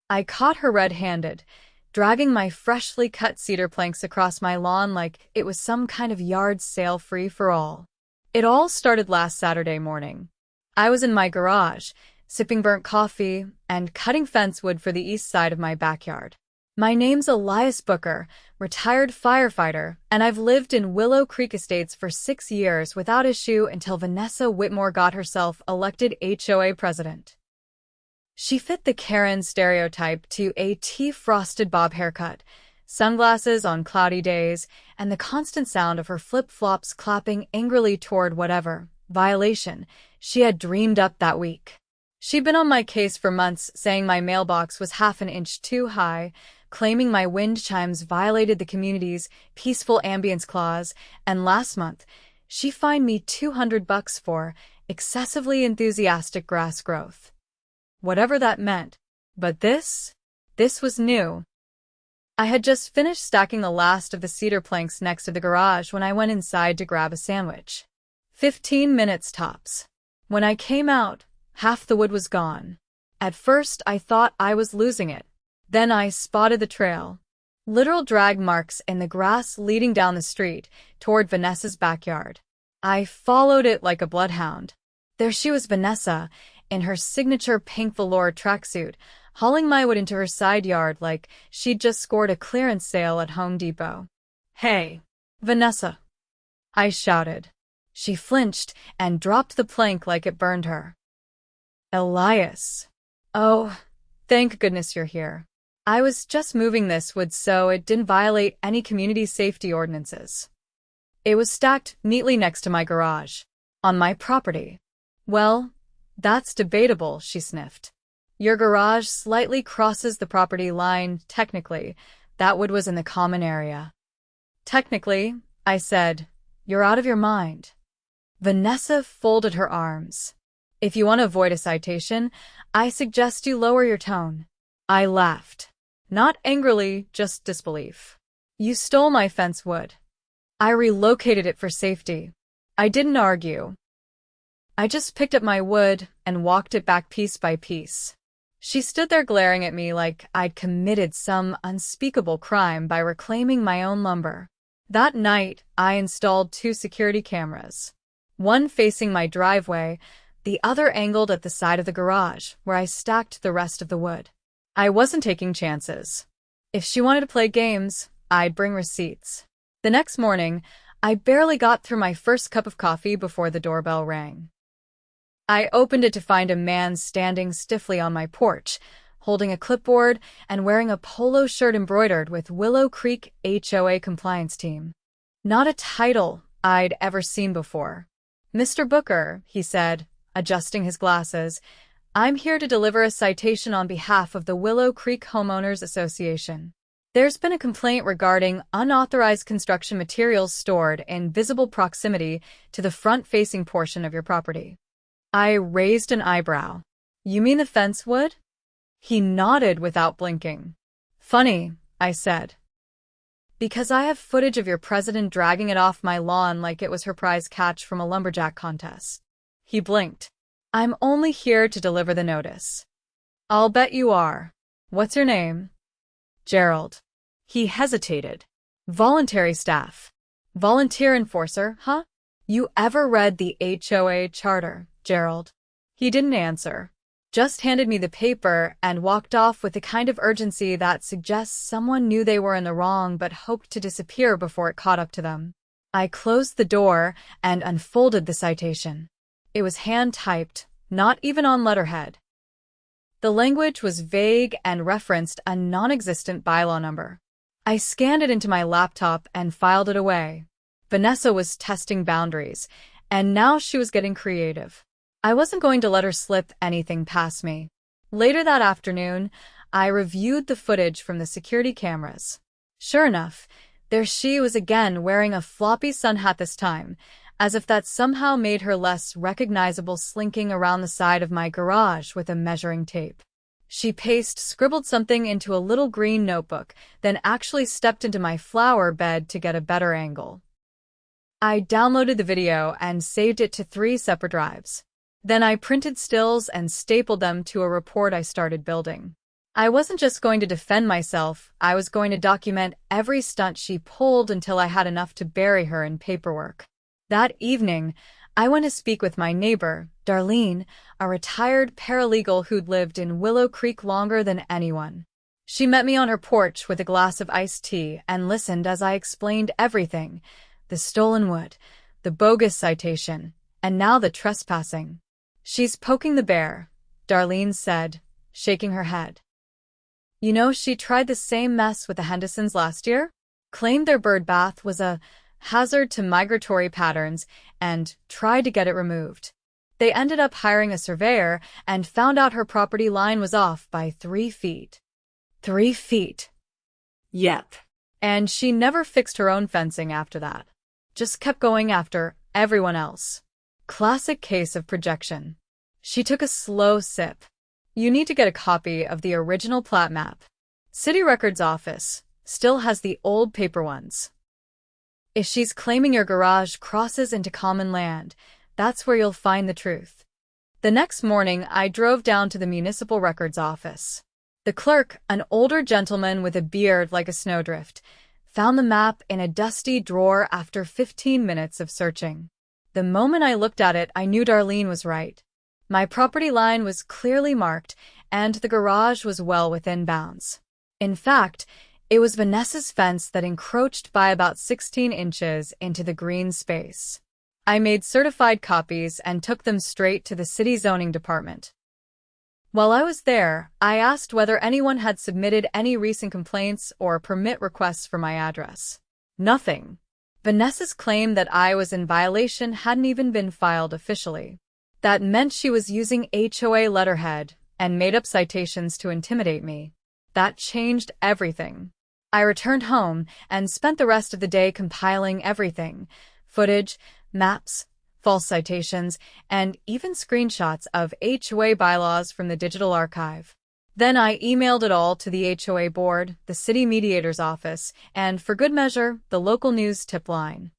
I caught her red-handed, dragging my freshly cut cedar planks across my lawn like it was some kind of yard sale free-for-all. It all started last Saturday morning. I was in my garage, sipping burnt coffee and cutting fence wood for the east side of my backyard. My name's Elias Booker, retired firefighter, and I've lived in Willow Creek Estates for 6 years without issue until Vanessa Whitmore got herself elected HOA president. She fit the Karen stereotype to a tea-frosted bob haircut, sunglasses on cloudy days, and the constant sound of her flip-flops clapping angrily toward whatever violation she had dreamed up that week. She'd been on my case for months, saying my mailbox was half an inch too high, claiming my wind chimes violated the community's peaceful ambience clause, and last month, she fined me $200 for excessively enthusiastic grass growth. Whatever that meant. But this was new. I had just finished stacking the last of the cedar planks next to the garage when I went inside to grab a sandwich. 15 minutes tops. When I came out, half the wood was gone. At first, I thought I was losing it. Then I spotted the trail. Literal drag marks in the grass leading down the street toward Vanessa's backyard. I followed it like a bloodhound. There she was, Vanessa, in her signature pink velour tracksuit, hauling my wood into her side yard like she'd just scored a clearance sale at Home Depot. "Hey, Vanessa!" I shouted. She flinched and dropped the plank like it burned her. "Elias. Oh, thank goodness you're here. I was just moving this wood so it didn't violate any community safety ordinances." It was stacked neatly next to my garage, on my property. "Well, that's debatable," she sniffed. "Your garage slightly crosses the property line, technically. That wood was in the common area." "Technically," I said, "you're out of your mind." Vanessa folded her arms. "If you want to avoid a citation, I suggest you lower your tone." I laughed. Not angrily, just disbelief. "You stole my fence wood. I relocated it for safety." I didn't argue. I just picked up my wood and walked it back piece by piece. She stood there glaring at me like I'd committed some unspeakable crime by reclaiming my own lumber. That night, I installed 2 security cameras. One facing my driveway, the other angled at the side of the garage, where I stacked the rest of the wood. I wasn't taking chances. If she wanted to play games, I'd bring receipts. The next morning, I barely got through my first cup of coffee before the doorbell rang. I opened it to find a man standing stiffly on my porch, holding a clipboard and wearing a polo shirt embroidered with Willow Creek HOA compliance team. Not a title I'd ever seen before. "Mr. Booker," he said, adjusting his glasses, "I'm here to deliver a citation on behalf of the Willow Creek Homeowners Association. There's been a complaint regarding unauthorized construction materials stored in visible proximity to the front-facing portion of your property." I raised an eyebrow. "You mean the fence wood?" He nodded without blinking. "Funny," I said. "Because I have footage of your president dragging it off my lawn like it was her prize catch from a lumberjack contest." He blinked. "I'm only here to deliver the notice." "I'll bet you are. What's your name?" "Gerald." He hesitated. "Voluntary staff. Volunteer enforcer, huh? You ever read the HOA charter, Gerald?" He didn't answer. Just handed me the paper and walked off with the kind of urgency that suggests someone knew they were in the wrong but hoped to disappear before it caught up to them. I closed the door and unfolded the citation. It was hand-typed, not even on letterhead. The language was vague and referenced a non-existent bylaw number. I scanned it into my laptop and filed it away. Vanessa was testing boundaries, and now she was getting creative. I wasn't going to let her slip anything past me. Later that afternoon, I reviewed the footage from the security cameras. Sure enough, there she was again wearing a floppy sun hat this time, as if that somehow made her less recognizable, slinking around the side of my garage with a measuring tape. She scribbled something into a little green notebook, then actually stepped into my flower bed to get a better angle. I downloaded the video and saved it to 3 separate drives. Then I printed stills and stapled them to a report I started building. I wasn't just going to defend myself, I was going to document every stunt she pulled until I had enough to bury her in paperwork. That evening, I went to speak with my neighbor, Darlene, a retired paralegal who'd lived in Willow Creek longer than anyone. She met me on her porch with a glass of iced tea and listened as I explained everything: the stolen wood, the bogus citation, and now the trespassing. "She's poking the bear," Darlene said, shaking her head. "You know, she tried the same mess with the Hendersons last year, claimed their bird bath was a hazard to migratory patterns, and tried to get it removed. They ended up hiring a surveyor and found out her property line was off by 3 feet. 3 feet. Yep. And she never fixed her own fencing after that. Just kept going after everyone else. Classic case of projection." She took a slow sip. "You need to get a copy of the original plat map. City Records Office still has the old paper ones. If she's claiming your garage crosses into common land, that's where you'll find the truth." The next morning, I drove down to the Municipal Records Office. The clerk, an older gentleman with a beard like a snowdrift, found the map in a dusty drawer after 15 minutes of searching. The moment I looked at it, I knew Darlene was right. My property line was clearly marked, and the garage was well within bounds. In fact, it was Vanessa's fence that encroached by about 16 inches into the green space. I made certified copies and took them straight to the city zoning department. While I was there, I asked whether anyone had submitted any recent complaints or permit requests for my address. Nothing. Vanessa's claim that I was in violation hadn't even been filed officially. That meant she was using HOA letterhead and made up citations to intimidate me. That changed everything. I returned home and spent the rest of the day compiling everything: footage, maps, false citations, and even screenshots of HOA bylaws from the digital archive. Then I emailed it all to the HOA board, the city mediator's office, and, for good measure, the local news tip line.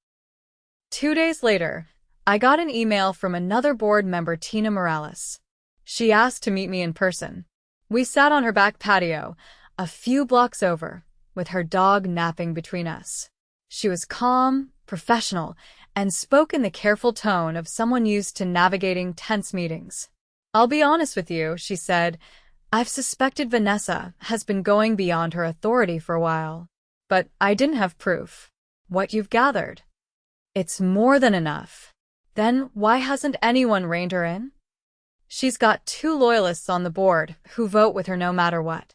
2 days later, I got an email from another board member, Tina Morales. She asked to meet me in person. We sat on her back patio, a few blocks over, with her dog napping between us. She was calm, professional, and spoke in the careful tone of someone used to navigating tense meetings. "I'll be honest with you," she said. "I've suspected Vanessa has been going beyond her authority for a while. But I didn't have proof. What you've gathered, it's more than enough. Then why hasn't anyone reined her in? She's got 2 loyalists on the board who vote with her no matter what.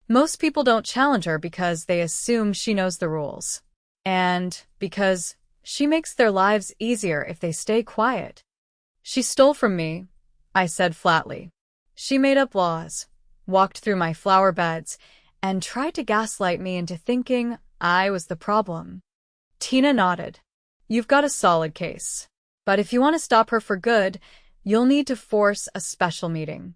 Most people don't challenge her because they assume she knows the rules. And because she makes their lives easier if they stay quiet. She stole from me," I said flatly. "She made up laws, walked through my flower beds, and tried to gaslight me into thinking I was the problem." Tina nodded. "You've got a solid case. But if you want to stop her for good, you'll need to force a special meeting.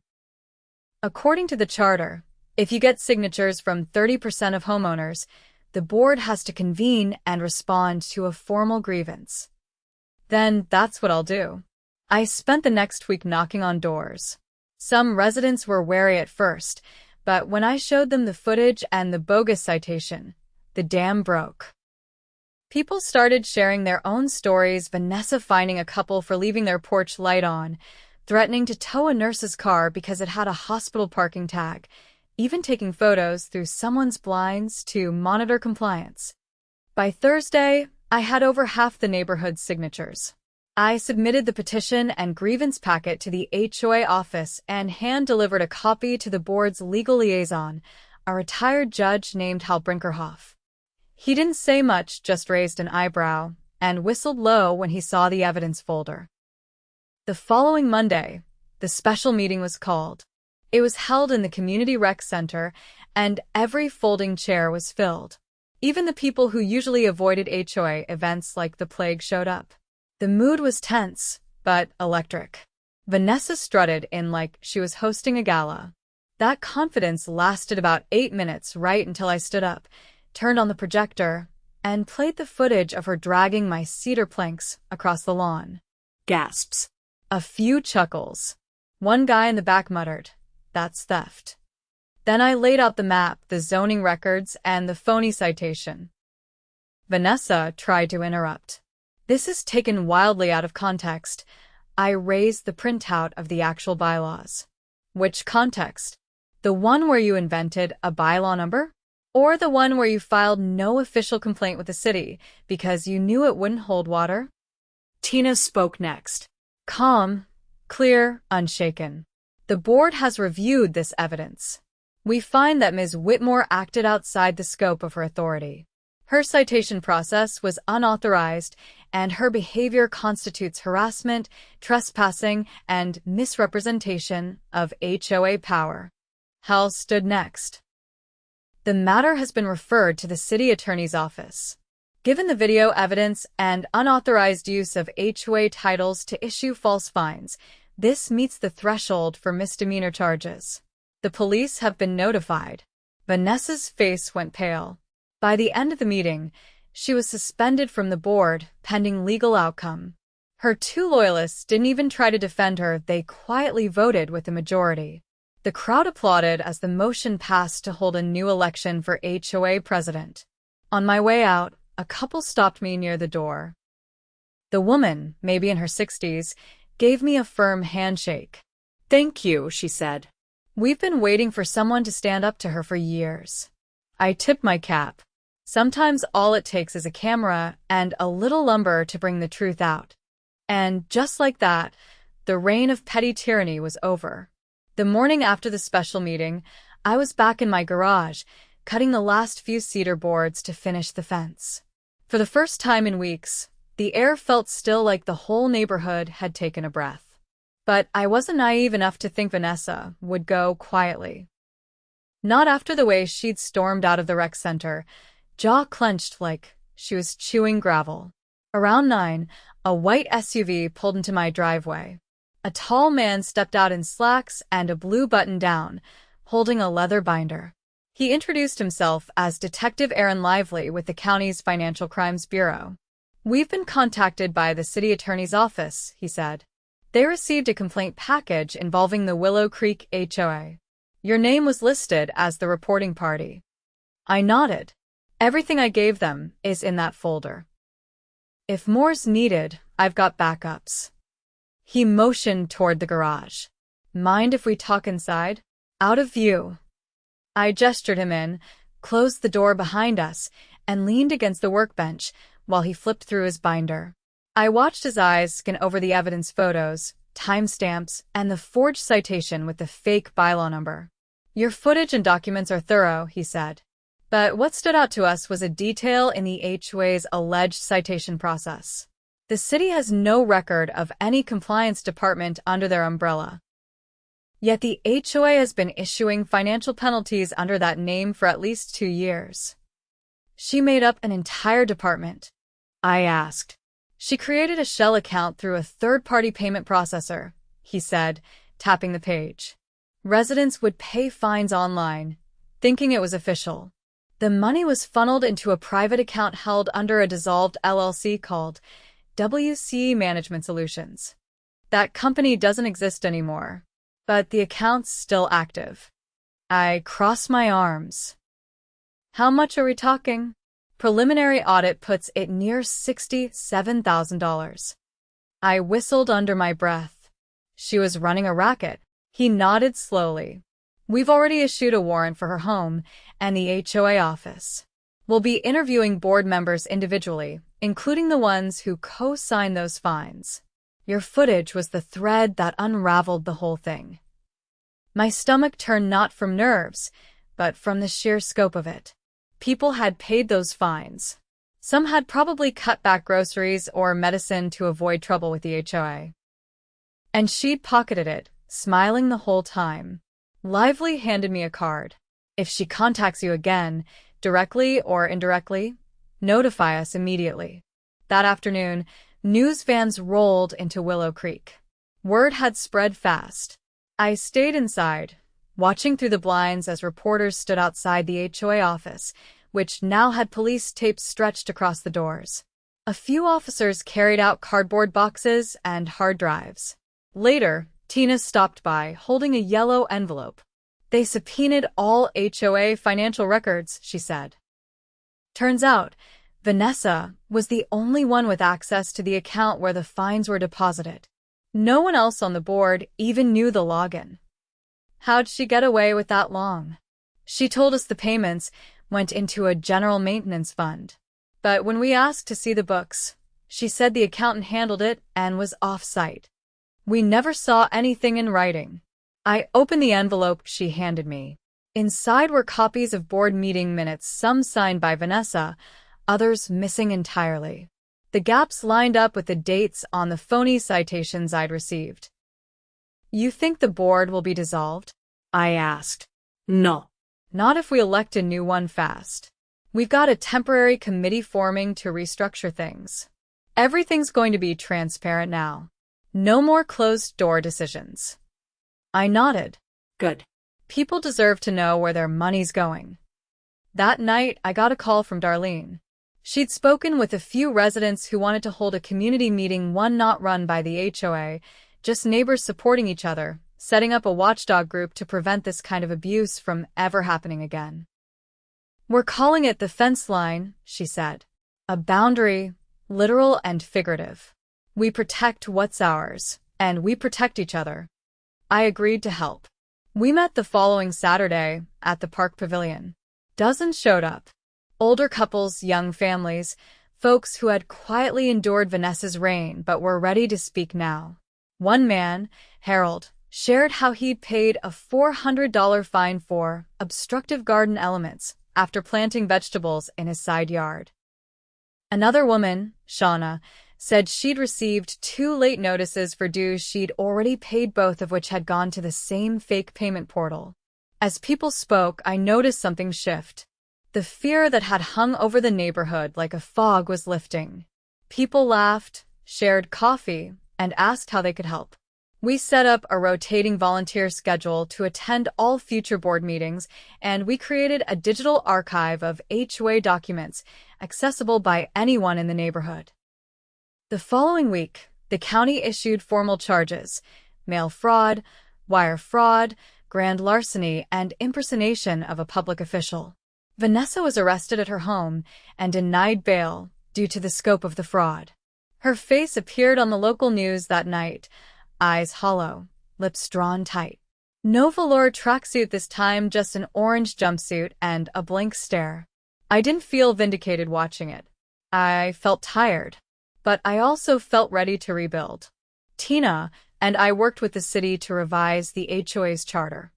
According to the charter, if you get signatures from 30% of homeowners, the board has to convene and respond to a formal grievance." Then that's what I'll do. I spent the next week knocking on doors. Some residents were wary at first, but when I showed them the footage and the bogus citation, the dam broke. People started sharing their own stories: Vanessa finding a couple for leaving their porch light on, threatening to tow a nurse's car because it had a hospital parking tag, even taking photos through someone's blinds to monitor compliance. By Thursday, I had over half the neighborhood's signatures. I submitted the petition and grievance packet to the HOA office and hand-delivered a copy to the board's legal liaison, a retired judge named Hal Brinkerhoff. He didn't say much, just raised an eyebrow and whistled low when he saw the evidence folder. The following Monday, the special meeting was called. It was held in the Community Rec Center, and every folding chair was filled. Even the people who usually avoided HOA events like the plague showed up. The mood was tense, but electric. Vanessa strutted in like she was hosting a gala. That confidence lasted about 8 minutes, right until I stood up, turned on the projector, and played the footage of her dragging my cedar planks across the lawn. Gasps. A few chuckles. One guy in the back muttered, "That's theft." Then I laid out the map, the zoning records, and the phony citation. Vanessa tried to interrupt. This is taken wildly out of context. I raised the printout of the actual bylaws. Which context? The one where you invented a bylaw number? Or the one where you filed no official complaint with the city because you knew it wouldn't hold water? Tina spoke next. Calm, clear, unshaken. The board has reviewed this evidence. We find that Ms. Whitmore acted outside the scope of her authority. Her citation process was unauthorized, and her behavior constitutes harassment, trespassing, and misrepresentation of HOA power. Hal stood next. The matter has been referred to the city attorney's office. Given the video evidence and unauthorized use of HOA titles to issue false fines, this meets the threshold for misdemeanor charges. The police have been notified. Vanessa's face went pale. By the end of the meeting, she was suspended from the board, pending legal outcome. Her two loyalists didn't even try to defend her, they quietly voted with the majority. The crowd applauded as the motion passed to hold a new election for HOA president. On my way out, a couple stopped me near the door. The woman, maybe in her 60s, gave me a firm handshake. "Thank you," she said. "We've been waiting for someone to stand up to her for years." I tipped my cap. Sometimes all it takes is a camera and a little lumber to bring the truth out. And just like that, the reign of petty tyranny was over. The morning after the special meeting, I was back in my garage, cutting the last few cedar boards to finish the fence. For the first time in weeks, the air felt still, like the whole neighborhood had taken a breath. But I wasn't naive enough to think Vanessa would go quietly. Not after the way she'd stormed out of the rec center, jaw clenched like she was chewing gravel. Around 9, a white SUV pulled into my driveway. A tall man stepped out in slacks and a blue button-down, holding a leather binder. He introduced himself as Detective Aaron Lively with the county's Financial Crimes Bureau. "We've been contacted by the city attorney's office," he said. "They received a complaint package involving the Willow Creek HOA. Your name was listed as the reporting party." I nodded. "Everything I gave them is in that folder. If more's needed, I've got backups." He motioned toward the garage. "Mind if we talk inside? Out of view." I gestured him in, closed the door behind us, and leaned against the workbench while he flipped through his binder. I watched his eyes scan over the evidence photos, timestamps, and the forged citation with the fake bylaw number. "Your footage and documents are thorough," he said. "But what stood out to us was a detail in the HOA's alleged citation process. The city has no record of any compliance department under their umbrella. Yet the HOA has been issuing financial penalties under that name for at least 2 years. She made up an entire department." I asked. "She created a shell account through a third-party payment processor," he said, tapping the page. "Residents would pay fines online, thinking it was official. The money was funneled into a private account held under a dissolved LLC called WC Management Solutions. That company doesn't exist anymore, but the account's still active." I crossed my arms. "How much are we talking?" "Preliminary audit puts it near $67,000. I whistled under my breath. "She was running a racket." He nodded slowly. "We've already issued a warrant for her home and the HOA office. We'll be interviewing board members individually, including the ones who co-signed those fines." Your footage was the thread that unraveled the whole thing. My stomach turned, not from nerves, but from the sheer scope of it. People had paid those fines. Some had probably cut back groceries or medicine to avoid trouble with the HOA. And she'd pocketed it, smiling the whole time. Lively handed me a card. "If she contacts you again, directly or indirectly, notify us immediately." That afternoon, news vans rolled into Willow Creek. Word had spread fast. I stayed inside, watching through the blinds as reporters stood outside the HOA office, which now had police tape stretched across the doors. A few officers carried out cardboard boxes and hard drives. Later, Tina stopped by, holding a yellow envelope. They subpoenaed all HOA financial records, she said. Turns out, Vanessa was the only one with access to the account where the fines were deposited. No one else on the board even knew the login. How'd she get away with that long? She told us the payments went into a general maintenance fund. But when we asked to see the books, she said the accountant handled it and was off-site. We never saw anything in writing. I opened the envelope she handed me. Inside were copies of board meeting minutes, some signed by Vanessa, others missing entirely. The gaps lined up with the dates on the phony citations I'd received. You think the board will be dissolved? I asked. No. Not if we elect a new one fast. We've got a temporary committee forming to restructure things. Everything's going to be transparent now. No more closed-door decisions. I nodded. Good. People deserve to know where their money's going. That night, I got a call from Darlene. She'd spoken with a few residents who wanted to hold a community meeting, one not run by the HOA, just neighbors supporting each other, setting up a watchdog group to prevent this kind of abuse from ever happening again. We're calling it the fence line, she said. A boundary, literal and figurative. We protect what's ours, and we protect each other. I agreed to help. We met the following Saturday at the park pavilion. Dozens showed up. Older couples, young families, folks who had quietly endured Vanessa's reign but were ready to speak now. One man, Harold, shared how he'd paid a $400 fine for obstructive garden elements after planting vegetables in his side yard. Another woman, Shauna, said she'd received 2 late notices for dues she'd already paid, both of which had gone to the same fake payment portal. As people spoke, I noticed something shift. The fear that had hung over the neighborhood like a fog was lifting. People laughed, shared coffee, and asked how they could help. We set up a rotating volunteer schedule to attend all future board meetings, and we created a digital archive of HOA documents accessible by anyone in the neighborhood. The following week, the county issued formal charges: mail fraud, wire fraud, grand larceny, and impersonation of a public official. Vanessa was arrested at her home and denied bail due to the scope of the fraud. Her face appeared on the local news that night, eyes hollow, lips drawn tight. No velour tracksuit this time, just an orange jumpsuit and a blank stare. I didn't feel vindicated watching it. I felt tired, but I also felt ready to rebuild. Tina and I worked with the city to revise the HOA's charter.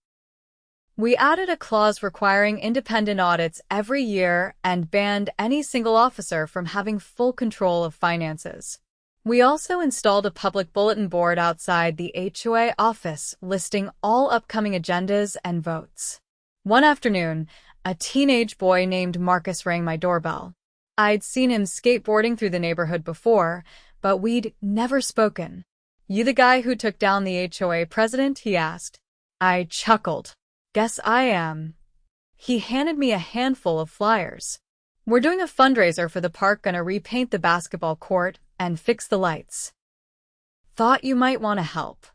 We added a clause requiring independent audits every year and banned any single officer from having full control of finances. We also installed a public bulletin board outside the HOA office listing all upcoming agendas and votes. One afternoon, a teenage boy named Marcus rang my doorbell. I'd seen him skateboarding through the neighborhood before, but we'd never spoken. "You the guy who took down the HOA president?" he asked. I chuckled. "Guess I am." He handed me a handful of flyers. "We're doing a fundraiser for the park, gonna repaint the basketball court and fix the lights. Thought you might want to help."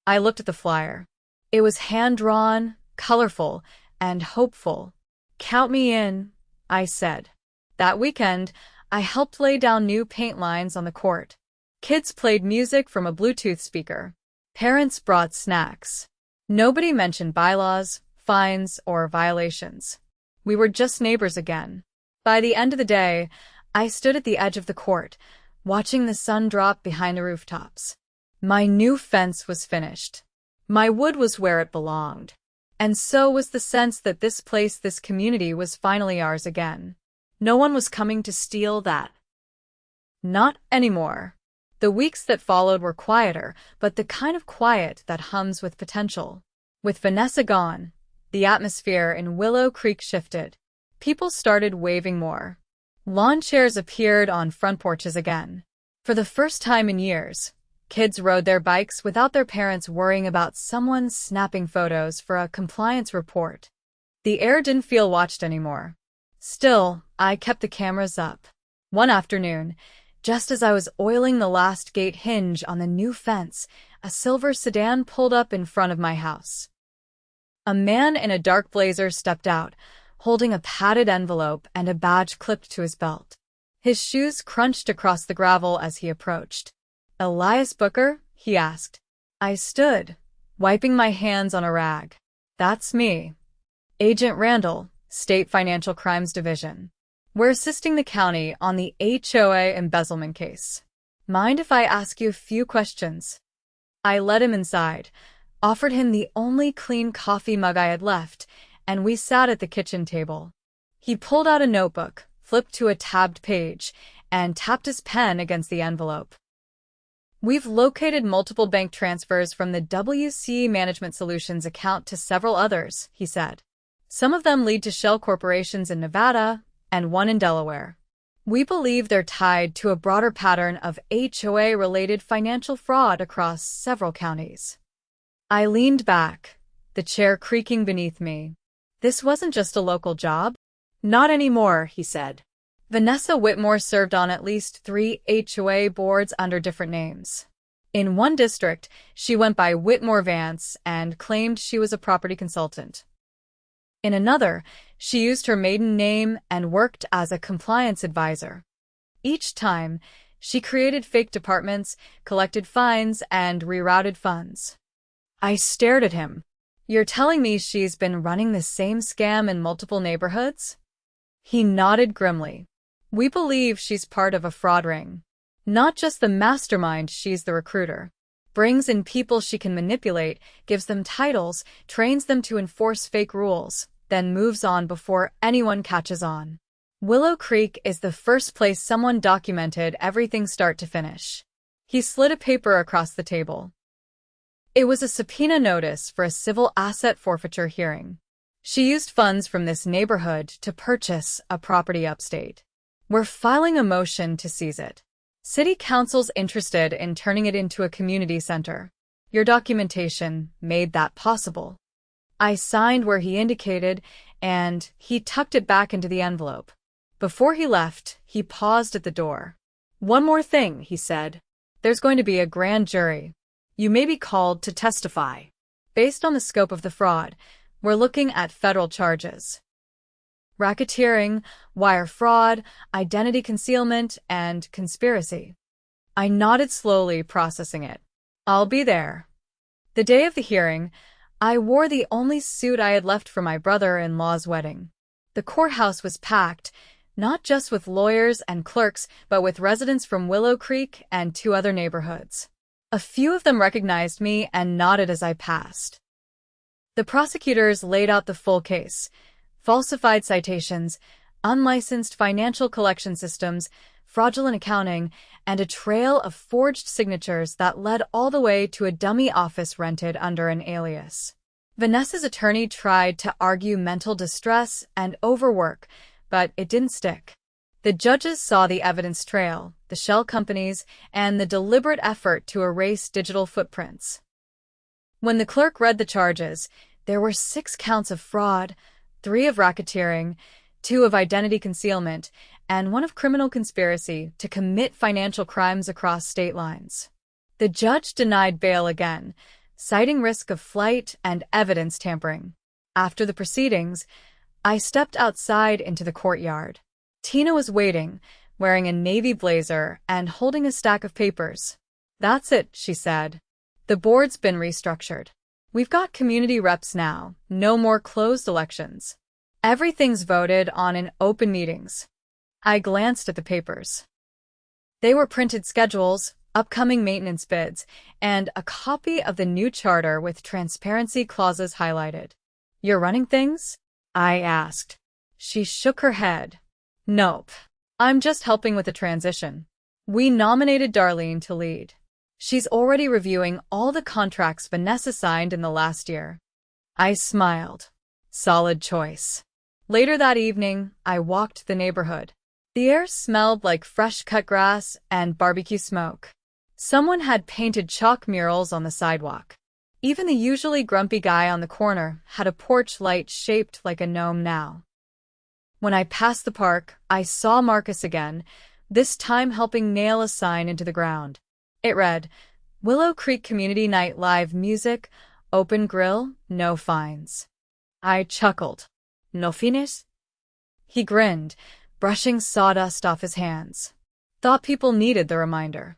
I looked at the flyer. It was hand-drawn, colorful, and hopeful. "Count me in," I said. That weekend, I helped lay down new paint lines on the court. Kids played music from a Bluetooth speaker. Parents brought snacks. Nobody mentioned bylaws, fines, or violations. We were just neighbors again. By the end of the day, I stood at the edge of the court, watching the sun drop behind the rooftops. My new fence was finished. My wood was where it belonged. And so was the sense that this place, this community, was finally ours again. No one was coming to steal that. Not anymore. The weeks that followed were quieter, but the kind of quiet that hums with potential. With Vanessa gone, the atmosphere in Willow Creek shifted. People started waving more. Lawn chairs appeared on front porches again. For the first time in years, kids rode their bikes without their parents worrying about someone snapping photos for a compliance report. The air didn't feel watched anymore. Still, I kept the cameras up. One afternoon, just as I was oiling the last gate hinge on the new fence, a silver sedan pulled up in front of my house. A man in a dark blazer stepped out, holding a padded envelope and a badge clipped to his belt. His shoes crunched across the gravel as he approached. "Elias Booker?" he asked. I stood, wiping my hands on a rag. "That's me. Agent Randall, State Financial Crimes Division. We're assisting the county on the HOA embezzlement case. Mind if I ask you a few questions?" I led him inside, offered him the only clean coffee mug I had left, and we sat at the kitchen table. He pulled out a notebook, flipped to a tabbed page, and tapped his pen against the envelope. "We've located multiple bank transfers from the WC Management Solutions account to several others," he said. "Some of them lead to shell corporations in Nevada and one in Delaware. We believe they're tied to a broader pattern of HOA-related financial fraud across several counties." I leaned back, the chair creaking beneath me. "This wasn't just a local job?" "Not anymore," he said. Vanessa Whitmore served on at least 3 HOA boards under different names. In one district, she went by Whitmore Vance and claimed she was a property consultant. In another, she used her maiden name and worked as a compliance advisor. Each time, she created fake departments, collected fines, and rerouted funds. I stared at him. "You're telling me she's been running the same scam in multiple neighborhoods?" He nodded grimly. "We believe she's part of a fraud ring. Not just the mastermind, she's the recruiter. Brings in people she can manipulate, gives them titles, trains them to enforce fake rules, then moves on before anyone catches on. Willow Creek is the first place someone documented everything start to finish." He slid a paper across the table. It was a subpoena notice for a civil asset forfeiture hearing. She used funds from this neighborhood to purchase a property upstate. "We're filing a motion to seize it. City Council's interested in turning it into a community center. Your documentation made that possible." I signed where he indicated, and he tucked it back into the envelope. Before he left, he paused at the door. "One more thing," he said. "There's going to be a grand jury. You may be called to testify. Based on the scope of the fraud, we're looking at federal charges. Racketeering, wire fraud, identity concealment, and conspiracy." I nodded slowly, processing it. "I'll be there." The day of the hearing, I wore the only suit I had left for my brother-in-law's wedding. The courthouse was packed, not just with lawyers and clerks, but with residents from Willow Creek and 2 other neighborhoods. A few of them recognized me and nodded as I passed. The prosecutors laid out the full case: falsified citations, unlicensed financial collection systems, fraudulent accounting, and a trail of forged signatures that led all the way to a dummy office rented under an alias. Vanessa's attorney tried to argue mental distress and overwork, but it didn't stick. The judges saw the evidence trail, the shell companies, and the deliberate effort to erase digital footprints. When the clerk read the charges, there were 6 counts of fraud, 3 of racketeering, 2 of identity concealment, and 1 of criminal conspiracy to commit financial crimes across state lines. The judge denied bail again, citing risk of flight and evidence tampering. After the proceedings, I stepped outside into the courtyard. Tina was waiting, wearing a navy blazer and holding a stack of papers. "That's it," she said. "The board's been restructured. We've got community reps now, no more closed elections. Everything's voted on in open meetings." I glanced at the papers. They were printed schedules, upcoming maintenance bids, and a copy of the new charter with transparency clauses highlighted. "You're running things?" I asked. She shook her head. "Nope. I'm just helping with the transition. We nominated Darlene to lead. She's already reviewing all the contracts Vanessa signed in the last year." I smiled. Solid choice. Later that evening, I walked the neighborhood. The air smelled like fresh-cut grass and barbecue smoke. Someone had painted chalk murals on the sidewalk. Even the usually grumpy guy on the corner had a porch light shaped like a gnome now. When I passed the park, I saw Marcus again, this time helping nail a sign into the ground. It read, "Willow Creek Community Night Live Music, Open Grill, No Fines." I chuckled. No fines? He grinned, brushing sawdust off his hands. Thought people needed the reminder.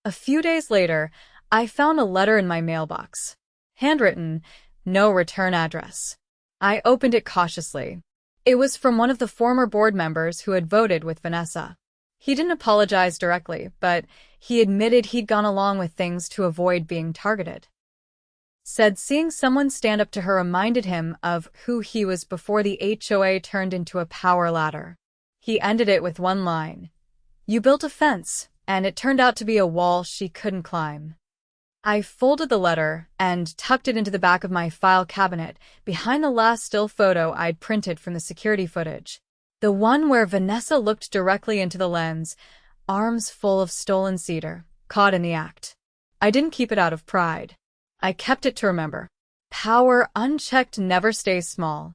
A few days later, I found a letter in my mailbox. Handwritten, no return address. I opened it cautiously. It was from one of the former board members who had voted with Vanessa. He didn't apologize directly, but he admitted he'd gone along with things to avoid being targeted. Said seeing someone stand up to her reminded him of who he was before the HOA turned into a power ladder. He ended it with one line. You built a fence, and it turned out to be a wall she couldn't climb. I folded the letter and tucked it into the back of my file cabinet behind the last still photo I'd printed from the security footage. The one where Vanessa looked directly into the lens, arms full of stolen cedar, caught in the act. I didn't keep it out of pride. I kept it to remember. Power unchecked never stays small.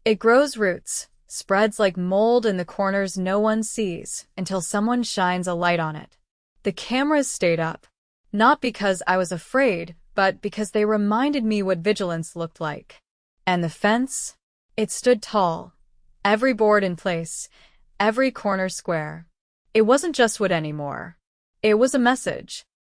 It grows roots, spreads like mold in the corners no one sees until someone shines a light on it. The cameras stayed up, not because I was afraid, but because they reminded me what vigilance looked like. And the fence? It stood tall, every board in place, every corner square. It wasn't just wood anymore. It was a message.